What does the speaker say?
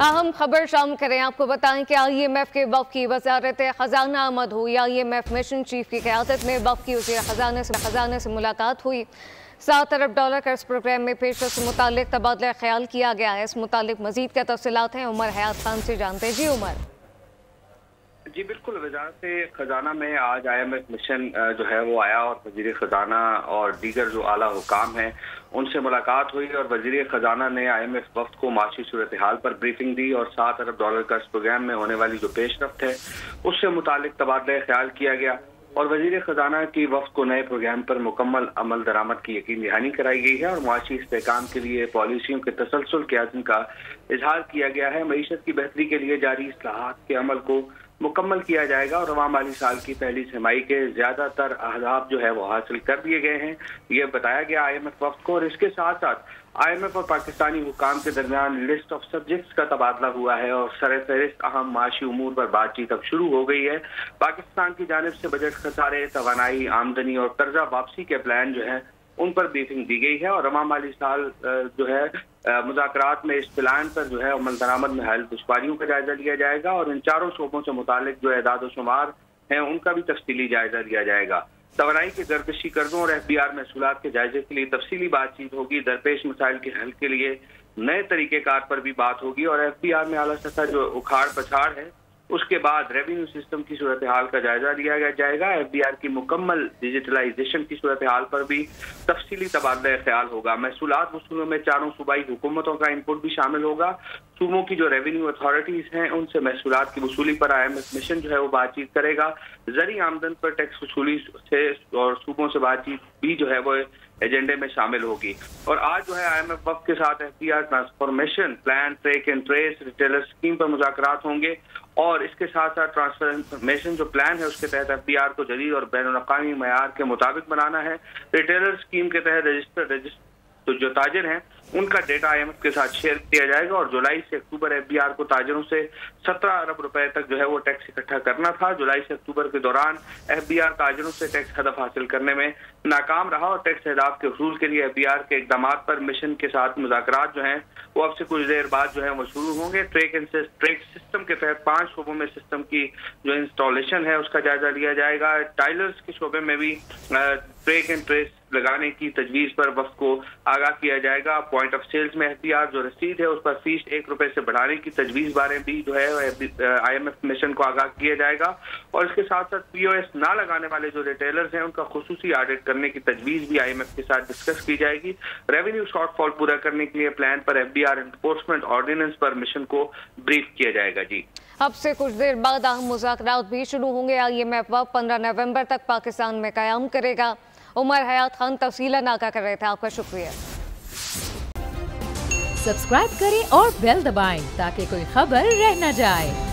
अहम खबर शामिल करें। आपको बताएं कि IMF के वफ़द की वज़ारत ख़जाना आमद हुई। IMF मिशन चीफ की क़यादत में वफ़द की वज़ीर ख़जाने से मुलाकात हुई। $7 अरब कर्ज प्रोग्राम में पेशरफ से मुतालिक तबादला ख्याल किया गया है। इस मुतालिक मज़ीद क्या तफ़सीलात हैं, उमर हयात खान से जानते हैं। जी उमर। जी बिल्कुल, वज़ारत ख़जाना में आज IMF मिशन जो है वो आया और वज़ीर ख़जाना और दीगर जो आला हुकाम हैं उनसे मुलाकात हुई और वज़ीर ख़जाना ने IMF वफ़द को माशी सूरत हाल पर ब्रीफिंग दी और $7 अरब कर्ज प्रोग्राम में होने वाली जो पेशरफ्त है उससे मुतालिक तबादला ख्याल किया गया और वज़ीर ख़जाना की वफ़द को नए प्रोग्राम पर मुकम्मल अमल दरामद की यकीन दहानी कराई गई है और मुआशी इस्तेहकाम के लिए पॉलिसियों के तसलसल के अज़्म का इजहार किया गया है। मईशत की बेहतरी के लिए जारी इस्लाहात के अमल को मुकम्मल किया जाएगा और रवां माली साल की पहली छमाही के ज्यादातर अहदाफ जो है वो हासिल कर दिए गए हैं, ये बताया गया IMF वफ़द को। और इसके साथ साथ IMF और पाकिस्तानी हुकाम के दरमियान लिस्ट ऑफ सब्जेक्ट्स का तबादला हुआ है और सरफहरिस्त अहम माशी उमूर पर बातचीत अब शुरू हो गई है। पाकिस्तान की जानिब से बजट खसारे, तवानाई, आमदनी और कर्जा वापसी के प्लान जो है उन पर ब्रीफिंग दी गई है और रवां माली साल जो है मुज़ाकरात में इस प्लान पर जो है अमल दरामद में हाल दुश्वारियों का जायजा लिया जाएगा और इन चारों शोबों से मुतालिक जो एदाद शुमार हैं उनका भी तफसीली जायजा लिया जाएगा। तवानाई के गर्दिशी कर्जों और FBR महसूलात के जायजे के लिए तफसीली बातचीत होगी। दरपेश मसाइल के हल के लिए नए तरीक़ेकार पर भी बात होगी और FBR में आला सतह जो उखाड़ पछाड़ है उसके बाद रेवेन्यू सिस्टम की सूरत हाल का जायजा लिया जाएगा। FBR की मुकम्मल डिजिटलाइजेशन की सूरत हाल पर भी तफसीली तबादला ख्याल होगा। महसूलात वसूलों में चारों सूबाई हुकूमतों का इनपुट भी शामिल होगा। सूबों की जो रेवेन्यू अथॉरिटीज हैं उनसे महसूलात की वसूली पर IMF मिशन जो है वो बातचीत करेगा। ज़री आमदन पर टैक्स वसूली से और सूबों से बातचीत भी जो है वो एजेंडे में शामिल होगी। और आज जो है IMF वफ़द के साथ FBR transformation plan, track and trace, retailer scheme पर मुज़ाकरात होंगे और इसके साथ साथ ट्रांसफॉर्मेशन जो प्लान है उसके तहत FBR को जदीद और बैनुल-अक़वामी मयार के मुताबिक बनाना है। रिटेलर स्कीम के तहत रजिस्टर तो जो ताजिर हैं उनका डेटा IMF के साथ शेयर किया जाएगा और जुलाई से अक्टूबर FBR को ताजिरों से 17 अरब रुपए तक जो है वो टैक्स इकट्ठा करना था। जुलाई से अक्टूबर के दौरान FBR ताजिरों से टैक्स हदफ हासिल करने में नाकाम रहा और टैक्स अहदाफ के उसूल के लिए FBR के इकदाम पर मिशन के साथ मुज़ाकरात जो हैं वो अब से कुछ देर बाद जो है वो शुरू होंगे। ट्रेक सिस्टम के तहत 5 शोबों में सिस्टम की जो इंस्टॉलेशन है उसका जायजा लिया जाएगा। टाइलर्स के शोबे में भी ट्रैक एंड ट्रेस लगाने की तजवीज़ पर वफ़द को आगाह किया जाएगा। पॉइंट ऑफ सेल्स में FBR जो रसीद है उस पर फीस ₹1 से बढ़ाने की तजवीज़ बारे भी जो है IMF मिशन को आगाह किया जाएगा और इसके साथ साथ POS ना लगाने वाले जो रिटेलर्स हैं उनका खुसूसी ऑडिट करने की तजवीज़ भी IMF के साथ डिस्कस की जाएगी। रेवेन्यू शॉर्टफॉल पूरा करने के लिए प्लान पर FBR एनफोर्समेंट ऑर्डिनेंस पर मिशन को ब्रीफ किया जाएगा। जी अब से कुछ देर बाद अहम मुज़ाकरात भी शुरू होंगे। IMF वफ़द 15 नवंबर तक पाकिस्तान में क़याम करेगा। उमर हयात खान तफसीलन आगाह कर रहे थे, आपका शुक्रिया। सब्सक्राइब करें और बेल दबाएं ताकि कोई खबर रह न जाए।